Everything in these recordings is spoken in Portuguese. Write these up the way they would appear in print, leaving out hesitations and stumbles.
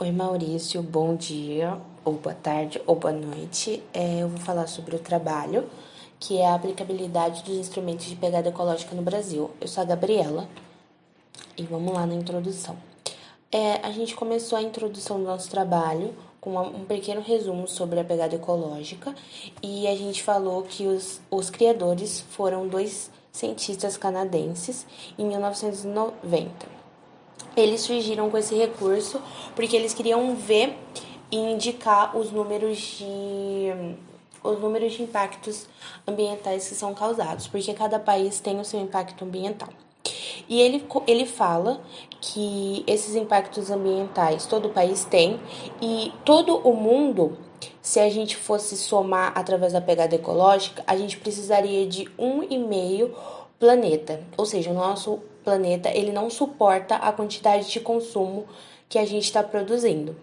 Oi Maurício, bom dia, ou boa tarde, ou boa noite. Eu vou falar sobre o trabalho, que é a aplicabilidade dos instrumentos de pegada ecológica no Brasil. Eu sou a Gabriela e vamos lá na introdução. A gente começou a introdução do nosso trabalho com um pequeno resumo sobre a pegada ecológica e a gente falou que os criadores foram dois cientistas canadenses em 1990. Eles surgiram com esse recurso porque eles queriam ver e indicar os números de impactos ambientais que são causados, porque cada país tem o seu impacto ambiental. E ele fala que esses impactos ambientais todo país tem e todo o mundo, se a gente fosse somar através da pegada ecológica, a gente precisaria de 1,5 planeta, ou seja, o nosso planeta ele não suporta a quantidade de consumo que a gente está produzindo.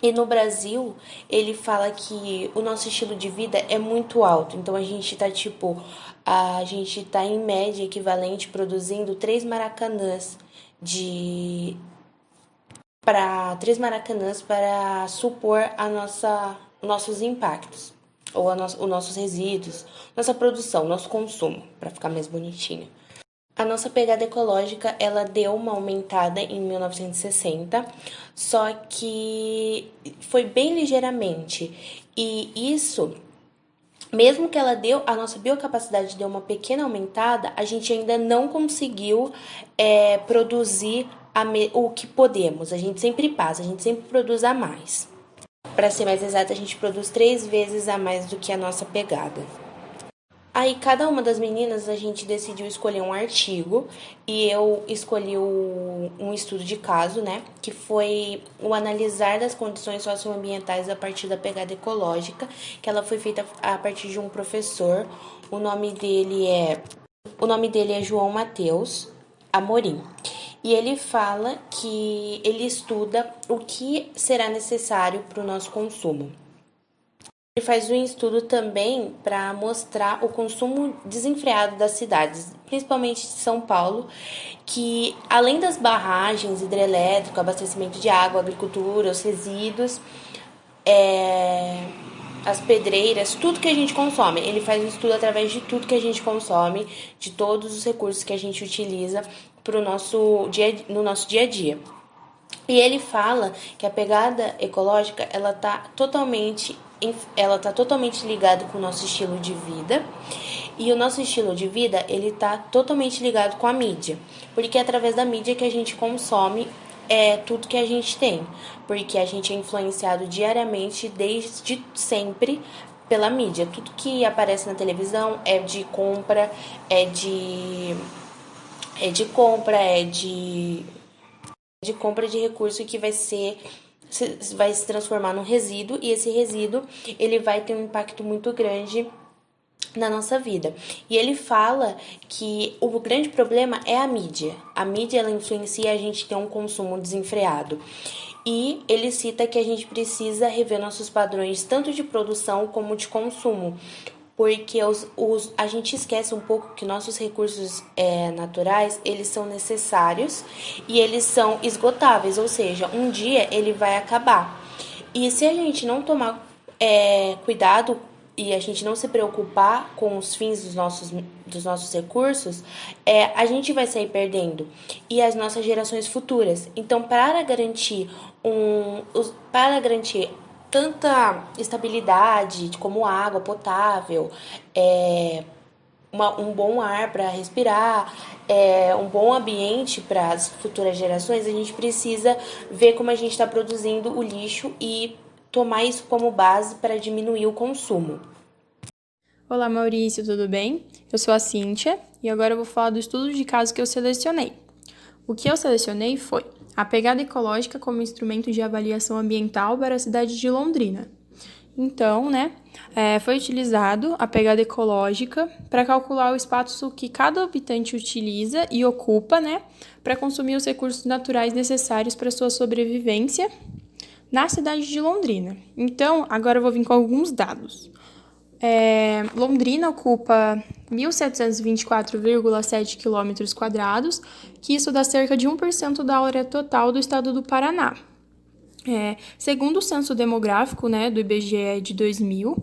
E no Brasil, ele fala que o nosso estilo de vida é muito alto. Então a gente tá em média equivalente produzindo de três maracanãs para supor nossos impactos ou os nossos resíduos, nossa produção, nosso consumo, para ficar mais bonitinho. A nossa pegada ecológica, ela deu uma aumentada em 1960, só que foi bem ligeiramente. E isso, mesmo que a nossa biocapacidade deu uma pequena aumentada, a gente ainda não conseguiu produzir o que podemos. A gente sempre passa, a gente sempre produz a mais. Para ser mais exata, a gente produz 3 vezes a mais do que a nossa pegada. Aí, cada uma das meninas, a gente decidiu escolher um artigo e eu escolhi um estudo de caso, né? Que foi o analisar das condições socioambientais a partir da pegada ecológica, que ela foi feita a partir de um professor. O nome dele é João Mateus Amorim. E ele fala que ele estuda o que será necessário para o nosso consumo. Ele faz um estudo também para mostrar o consumo desenfreado das cidades, principalmente de São Paulo, que além das barragens hidrelétricas, abastecimento de água, agricultura, os resíduos, as pedreiras, tudo que a gente consome. Ele faz um estudo através de tudo que a gente consome, de todos os recursos que a gente utiliza no nosso dia a dia. E ele fala que a pegada ecológica ela tá totalmente ligada com o nosso estilo de vida. E o nosso estilo de vida, ele tá totalmente ligado com a mídia, porque é através da mídia que a gente consome tudo que a gente tem, porque a gente é influenciado diariamente desde sempre pela mídia. Tudo que aparece na televisão é de compra, é de compra de recurso que vai se transformar num resíduo, e esse resíduo ele vai ter um impacto muito grande na nossa vida. E ele fala que o grande problema é a mídia. A mídia ela influencia a gente ter um consumo desenfreado. E ele cita que a gente precisa rever nossos padrões tanto de produção como de consumo, porque a gente esquece um pouco que nossos recursos naturais, eles são necessários e eles são esgotáveis, ou seja, um dia ele vai acabar. E se a gente não tomar cuidado e a gente não se preocupar com os fins dos nossos recursos, a gente vai sair perdendo e as nossas gerações futuras. Então, para garantir tanta estabilidade como água potável, um bom ar para respirar, um bom ambiente para as futuras gerações, a gente precisa ver como a gente está produzindo o lixo e tomar isso como base para diminuir o consumo. Olá Maurício, tudo bem? Eu sou a Cíntia e agora eu vou falar do estudo de caso que eu selecionei. O que eu selecionei foi a pegada ecológica como instrumento de avaliação ambiental para a cidade de Londrina. Então, foi utilizado a pegada ecológica para calcular o espaço que cada habitante utiliza e ocupa, para consumir os recursos naturais necessários para sua sobrevivência na cidade de Londrina. Então, agora eu vou vir com alguns dados. Londrina ocupa 1.724,7 km², que isso dá cerca de 1% da área total do estado do Paraná. Segundo o censo demográfico, né, do IBGE de 2000,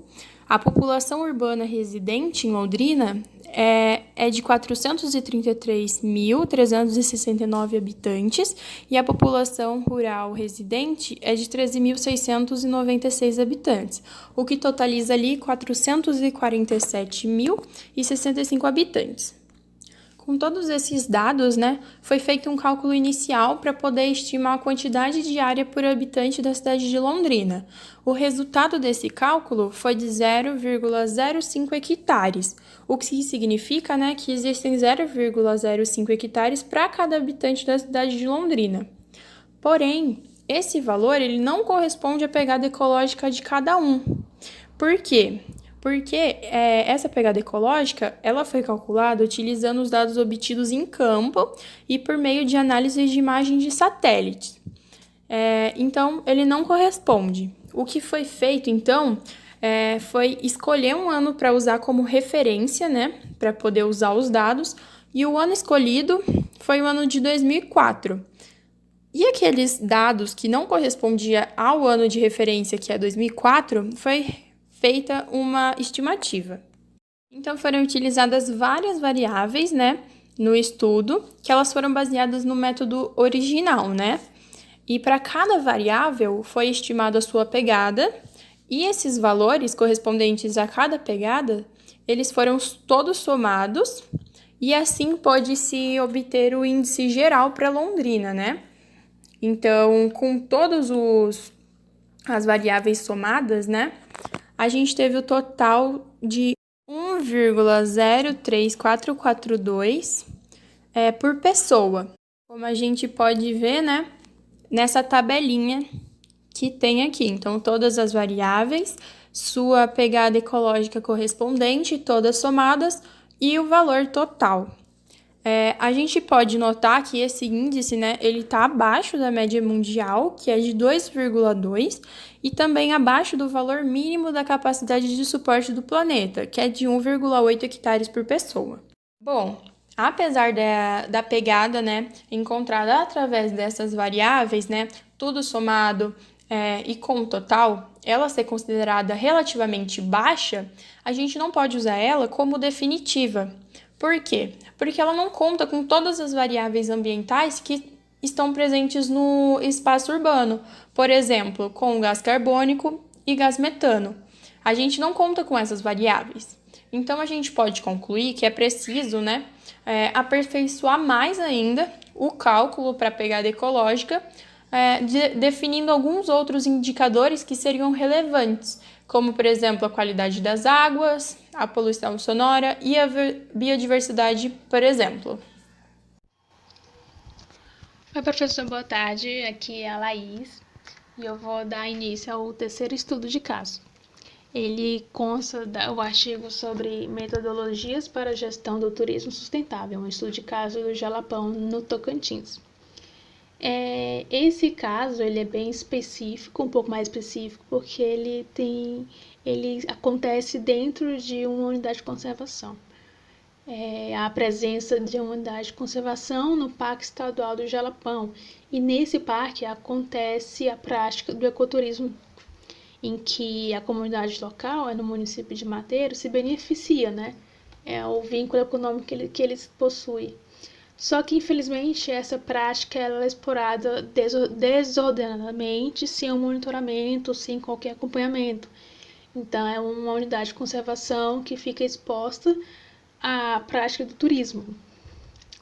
a população urbana residente em Londrina é de 433.369 habitantes e a população rural residente é de 13.696 habitantes, o que totaliza ali 447.065 habitantes. Com todos esses dados, né, foi feito um cálculo inicial para poder estimar a quantidade de área por habitante da cidade de Londrina. O resultado desse cálculo foi de 0,05 hectares, o que significa, né, que existem 0,05 hectares para cada habitante da cidade de Londrina. Porém, esse valor ele não corresponde à pegada ecológica de cada um. Por quê? Porque essa pegada ecológica ela foi calculada utilizando os dados obtidos em campo e por meio de análise de imagens de satélites. Então, ele não corresponde. O que foi feito, então, foi escolher um ano para usar como referência, né, para poder usar os dados, e o ano escolhido foi o ano de 2004. E aqueles dados que não correspondiam ao ano de referência, que é 2004, foi feita uma estimativa. Então, foram utilizadas várias variáveis, né, no estudo, que elas foram baseadas no método original, né? E para cada variável foi estimada a sua pegada, e esses valores correspondentes a cada pegada, eles foram todos somados, e assim pode-se obter o índice geral para Londrina, né? Então, com todas as variáveis somadas, né, a gente teve o total de 1,03442 por pessoa. Como a gente pode ver, né, nessa tabelinha que tem aqui. Então, todas as variáveis, sua pegada ecológica correspondente, todas somadas, e o valor total. A gente pode notar que esse índice, né, ele está abaixo da média mundial, que é de 2,2, e também abaixo do valor mínimo da capacidade de suporte do planeta, que é de 1,8 hectares por pessoa. Bom, apesar da pegada, né, encontrada através dessas variáveis, né, tudo somado e com o total, ela ser considerada relativamente baixa, a gente não pode usar ela como definitiva. Por quê? Porque ela não conta com todas as variáveis ambientais que estão presentes no espaço urbano, por exemplo, com o gás carbônico e gás metano. A gente não conta com essas variáveis. Então, a gente pode concluir que é preciso, né, aperfeiçoar mais ainda o cálculo para a pegada ecológica, definindo alguns outros indicadores que seriam relevantes, como, por exemplo, a qualidade das águas, a poluição sonora e a biodiversidade, por exemplo. Oi, professor, boa tarde. Aqui é a Laís e eu vou dar início ao terceiro estudo de caso. Ele consta do artigo sobre metodologias para a gestão do turismo sustentável, um estudo de caso do Jalapão, no Tocantins. Esse caso ele é bem específico, um pouco mais específico, porque ele acontece dentro de uma unidade de conservação. A presença de uma unidade de conservação no Parque Estadual do Jalapão. E nesse parque acontece a prática do ecoturismo, em que a comunidade local, no município de Mateiro, se beneficia, né? É o vínculo econômico que eles possuem. Só que, infelizmente, essa prática ela é explorada desordenadamente, sem um monitoramento, sem qualquer acompanhamento. Então, é uma unidade de conservação que fica exposta à prática do turismo.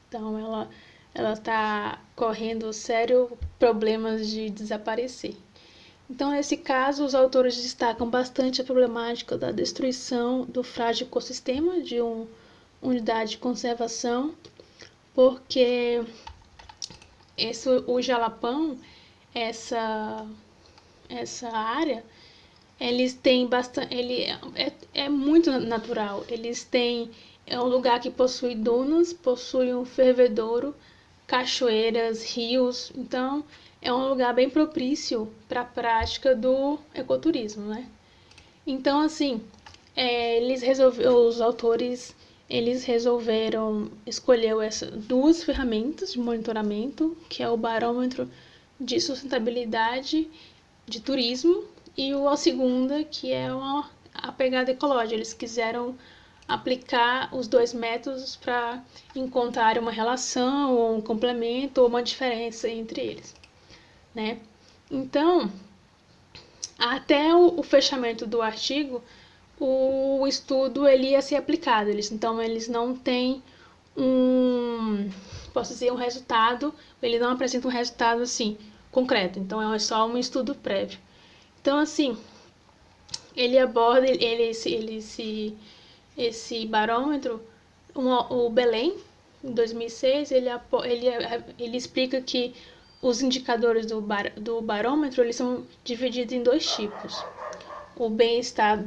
Então, ela está correndo sérios problemas de desaparecer. Então, nesse caso, os autores destacam bastante a problemática da destruição do frágil ecossistema de uma unidade de conservação, porque o Jalapão, essa área, eles têm bastante, é muito natural. É um lugar que possui dunas, possui um fervedouro, cachoeiras, rios. Então, é um lugar bem propício para a prática do ecoturismo, né? Então, assim, os autores eles resolveram escolher duas ferramentas de monitoramento, que é o barômetro de sustentabilidade de turismo, e a segunda, que é a pegada ecológica. Eles quiseram aplicar os dois métodos para encontrar uma relação, ou um complemento, ou uma diferença entre eles, né? Então, até o fechamento do artigo, o estudo ele ia ser aplicado. Então, eles não têm posso dizer, um resultado, ele não apresenta um resultado assim, concreto. Então, é só um estudo prévio. Então, assim, ele aborda esse barômetro, o Belém, em 2006, ele explica que os indicadores do barômetro eles são divididos em dois tipos. O bem-estar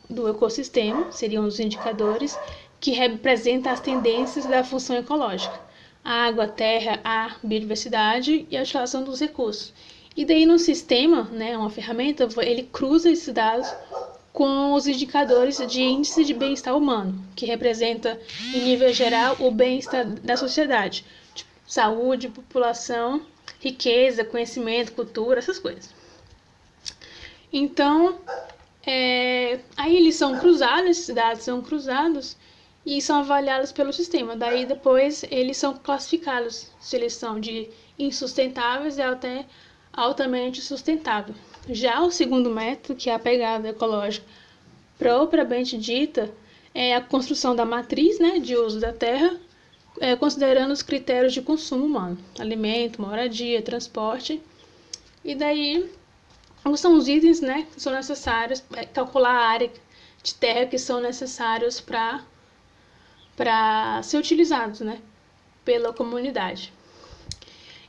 do ecossistema, seriam os indicadores, que representam as tendências da função ecológica. A água, a terra, a biodiversidade e a utilização dos recursos. E daí no sistema, né, uma ferramenta, ele cruza esses dados com os indicadores de índice de bem-estar humano, que representa, em nível geral, o bem-estar da sociedade. Tipo, saúde, população, riqueza, conhecimento, cultura, essas coisas. Então, aí eles são cruzados, esses dados são cruzados e são avaliados pelo sistema. Daí depois eles são classificados se eles são de insustentáveis e até altamente sustentável. Já o segundo método, que é a pegada ecológica propriamente dita, é a construção da matriz, né, de uso da terra, considerando os critérios de consumo humano, alimento, moradia, transporte. E daí são os itens, né, que são necessários, calcular a área de terra que são necessários para ser utilizados, né, pela comunidade.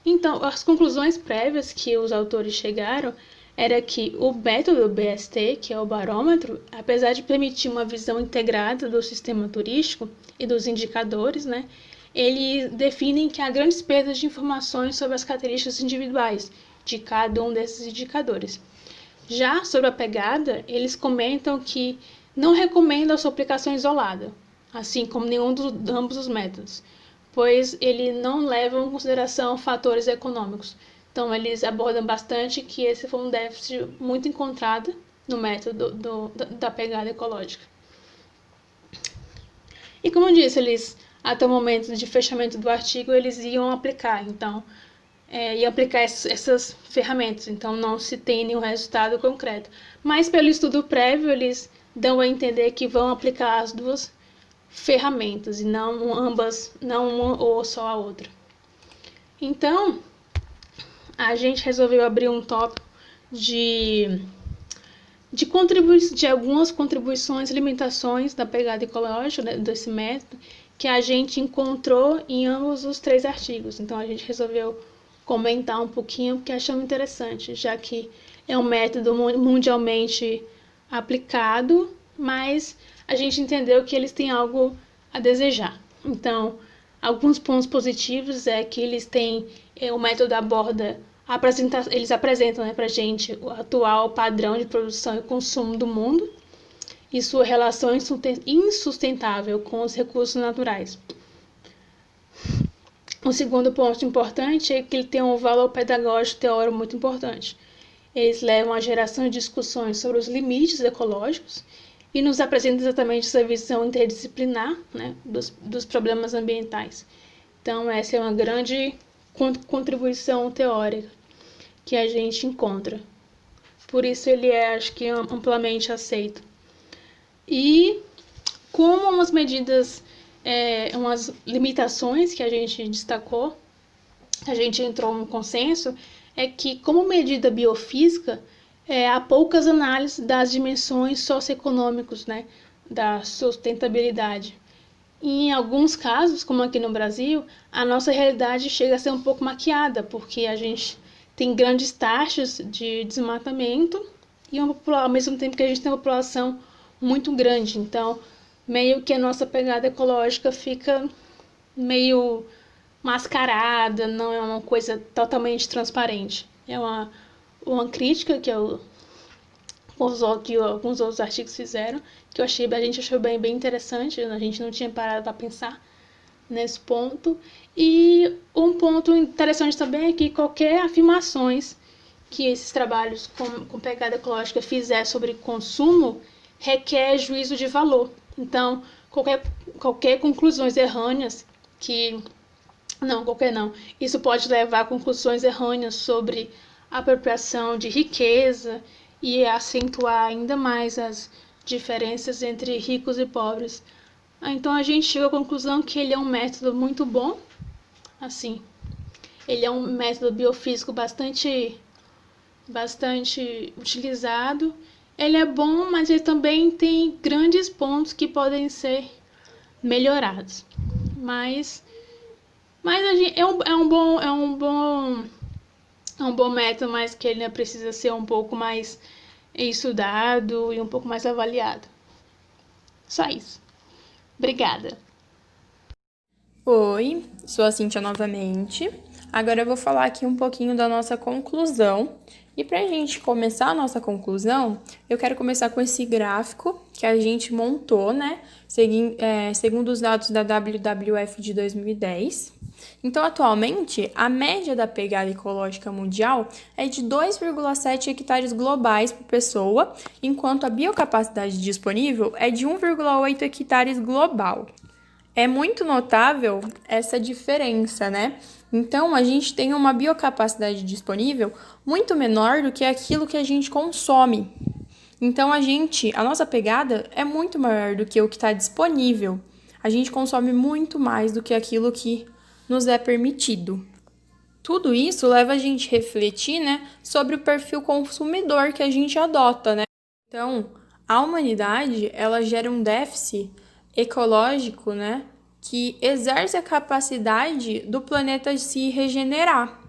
Então, as conclusões prévias que os autores chegaram era que o método BST, que é o barômetro, apesar de permitir uma visão integrada do sistema turístico e dos indicadores, né, eles definem que há grandes perdas de informações sobre as características individuais de cada um desses indicadores. Já sobre a pegada, eles comentam que não recomendam a sua aplicação isolada, assim como ambos os métodos, pois ele não levam em consideração fatores econômicos. Então, eles abordam bastante que esse foi um déficit muito encontrado no método da pegada ecológica. E como eu disse, eles, até o momento de fechamento do artigo, eles iam aplicar, então, iam aplicar essas ferramentas, então não se tem nenhum resultado concreto. Mas, pelo estudo prévio, eles dão a entender que vão aplicar as duas ferramentas, e não ambas, não uma ou só a outra. Então, a gente resolveu abrir um tópico de algumas contribuições e limitações da pegada ecológica, né, desse método, que a gente encontrou em ambos os 3 artigos. Então, a gente resolveu comentar um pouquinho, porque achamos interessante, já que é um método mundialmente aplicado, mas a gente entendeu que eles têm algo a desejar. Então, alguns pontos positivos é que eles têm, o método aborda, eles apresentam, né, para a gente o atual padrão de produção e consumo do mundo e sua relação insustentável com os recursos naturais. O segundo ponto importante é que ele tem um valor pedagógico teórico muito importante. Eles levam à geração de discussões sobre os limites ecológicos e nos apresentam exatamente essa visão interdisciplinar, né, dos problemas ambientais. Então, essa é uma grande contribuição teórica que a gente encontra. Por isso ele é, acho que, amplamente aceito. E como umas medidas, umas limitações que a gente destacou, a gente entrou num consenso, é que como medida biofísica, há poucas análises das dimensões socioeconômicas, né, da sustentabilidade. E em alguns casos, como aqui no Brasil, a nossa realidade chega a ser um pouco maquiada, porque a gente tem grandes taxas de desmatamento e ao mesmo tempo que a gente tem uma população muito grande. Então, meio que a nossa pegada ecológica fica meio mascarada, não é uma coisa totalmente transparente. É uma crítica que alguns outros artigos fizeram, que a gente achou bem interessante, a gente não tinha parado para pensar, nesse ponto. E um ponto interessante também é que qualquer afirmações que esses trabalhos com pegada ecológica fizer sobre consumo requer juízo de valor. Então, qualquer conclusões errôneas que... Não, qualquer não. Isso pode levar a conclusões errôneas sobre apropriação de riqueza e acentuar ainda mais as diferenças entre ricos e pobres. Então a gente chega à conclusão que ele é um método muito bom. Assim, ele é um método biofísico bastante utilizado. Ele é bom, mas ele também tem grandes pontos que podem ser melhorados. Mas é um bom método, mas que ele precisa ser um pouco mais estudado e um pouco mais avaliado. Só isso. Obrigada. Oi, sou a Cíntia novamente. Agora eu vou falar aqui um pouquinho da nossa conclusão. E para a gente começar a nossa conclusão, eu quero começar com esse gráfico que a gente montou, né? Segundo os dados da WWF de 2010. Então, atualmente, a média da pegada ecológica mundial é de 2,7 hectares globais por pessoa, enquanto a biocapacidade disponível é de 1,8 hectares global. É muito notável essa diferença, né? Então, a gente tem uma biocapacidade disponível muito menor do que aquilo que a gente consome. Então, a nossa pegada é muito maior do que o que está disponível. A gente consome muito mais do que aquilo que nos é permitido. Tudo isso leva a gente a refletir, né, sobre o perfil consumidor que a gente adota, né? Então, a humanidade, ela gera um déficit ecológico, né, que exerce a capacidade do planeta se regenerar.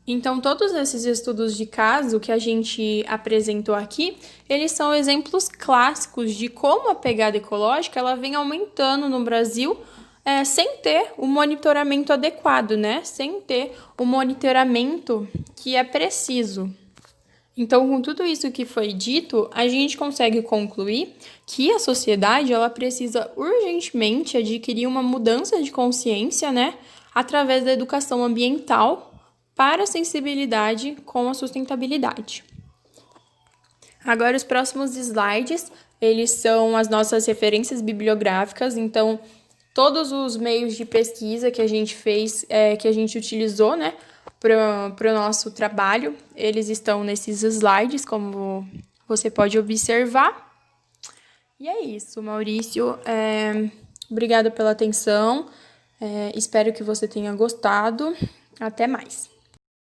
Então, todos esses estudos de caso que a gente apresentou aqui, eles são exemplos clássicos de como a pegada ecológica ela vem aumentando no Brasil sem ter o monitoramento adequado, né? Sem ter o monitoramento que é preciso. Então, com tudo isso que foi dito, a gente consegue concluir que a sociedade ela precisa urgentemente adquirir uma mudança de consciência, né? Através da educação ambiental para a sensibilidade com a sustentabilidade. Agora, os próximos slides, eles são as nossas referências bibliográficas, então, todos os meios de pesquisa que a gente fez, que a gente utilizou, né, para o nosso trabalho, eles estão nesses slides, como você pode observar. E é isso, Maurício. Obrigada pela atenção. Espero que você tenha gostado. Até mais.